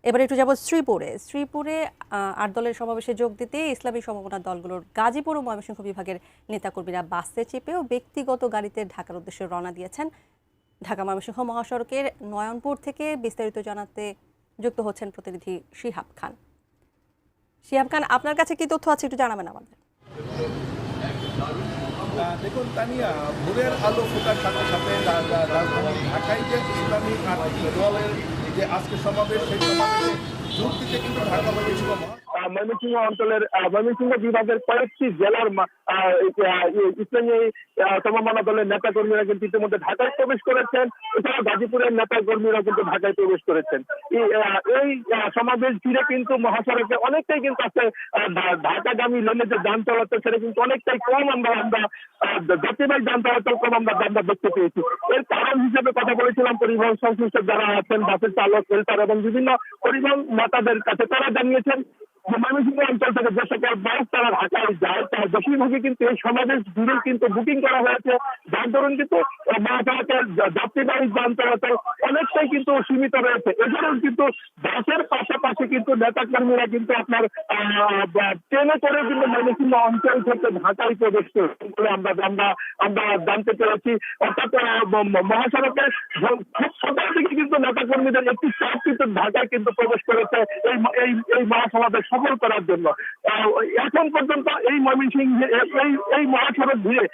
এবারে একটু যাব শ্রীপুরে ৮ দলের সমাবেশে যোগ দিতে ইসলামী সমমনা দলগুলোর গাজীপুর ও ময়মনসিংহ বিভাগের নেতাকর্মীরা বাসে চেপে ও ব্যক্তিগত গাড়িতে ঢাকার উদ্দেশ্যে রওনা দিয়েছেন। ঢাকা ময়মনসিংহ মহাসড়কের নয়নপুর থেকে বিস্তারিত জানাতে যুক্ত হচ্ছেন প্রতিনিধি শিহাব খান। আপনার কাছে কি তথ্য আছে একটু জানাবেন আমাদের। দেখুন তানিয়া, ভোরের আলো ফোটার সাথে সাথে রাজধানী ঢাকায় যে ইসলামী দলের যে আজকে সমাবেশ, সেই সমাবেশে যোগ দিতে কিন্তু ঢাকা ময়মনসিংহ অঞ্চলের ময়মনসিংহ বিভাগের কয়েকটি জেলার ইসলামী সমমনা দলের নেতা কর্মীরা কিন্তু ইতিমধ্যে ঢাকায় প্রবেশ করেছেন। এছাড়া গাজীপুরের নেতা কর্মীরা কিন্তু ঢাকায় প্রবেশ করেছেন। এই সমাবেশ ঘিরে কিন্তু মহাসড়কে অনেকটাই কিন্তু আছে ঢাকাগামী লেনে যে যান চলাচল সেটা কিন্তু অনেকটাই কম আমরা যাত্রীবাহী যান চলাচল কম আমরা দেখতে পেয়েছি। এর কারণ হিসেবে কথা বলেছিলাম পরিবহন সংশ্লিষ্ট যারা আছেন, বাসের চালক, হেল্পার এবং বিভিন্ন পরিবহন নেতাদের কাছে। তারা জানিয়েছেন ময়মনসিংহ অঞ্চল থেকে যে সকল বাস তারা ঢাকায় যায় তার বেশিরভাগই কিন্তু এই সমাবেশ ঘিরে কিন্তু বুকিং করা হয়েছে, যার দরুন কিন্তু মহাসড়কের যাত্রীবাহী যান চলাচল অনেকটাই কিন্তু সীমিত রয়েছে। এছাড়াও কিন্তু বাসের পাশাপাশি কিন্তু নেতা কর্মীরা কিন্তু আপনার ট্রেনে করে কিন্তু ময়মনসিংহ অঞ্চল থেকে ঢাকায় প্রবেশ করছেন বলে আমরা জানতে পেরেছি। অর্থাৎ মহাসড়কের খুব সকাল থেকে কিন্তু নেতা কর্মীদের একটি চাপ কিন্তু ঢাকায় কিন্তু প্রবেশ করেছে এই মহাসমাবেশ সফল করার জন্য। এখন পর্যন্ত এই ময়মনসিংহ এই মহাসড়ক ঘিরে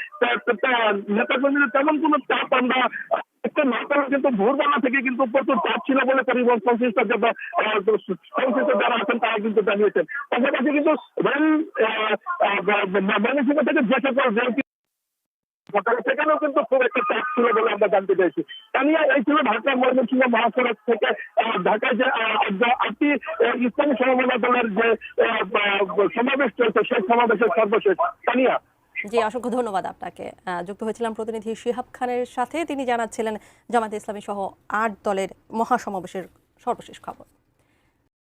নেতাকর্মীদের তেমন কোনো চাপ আমরা কিন্তু ভোরবেলা থেকে কিন্তু প্রচুর চাপ ছিল বলে পরিবহন সংশ্লিষ্ট যারা আছেন তারা কিন্তু জানিয়েছেন। পাশাপাশি কিন্তু রেল ময়মনসিংহ থেকে যে সকল রেল সেখানেও কিন্তু খুব একটা চাপ ছিল বলে আমরা জানতে পেরেছি। তানিয়া, এই ছিল ঢাকা ময়মনসিংহ মহাসড়ক থেকে ঢাকায় যে 8টি ইসলামী সমমনা দলের যে সমাবেশ চলছে সেই সমাবেশের সর্বশেষ। তানিয়া, জি, অসংখ্য ধন্যবাদ আপনাকে। যুক্ত হয়েছিলাম প্রতিনিধি শিহাব খানের সাথে। তিনি জানাচ্ছিলেন জামায়াতে ইসলামী সহ 8 দলের মহাসমাবেশের সর্বশেষ খবর।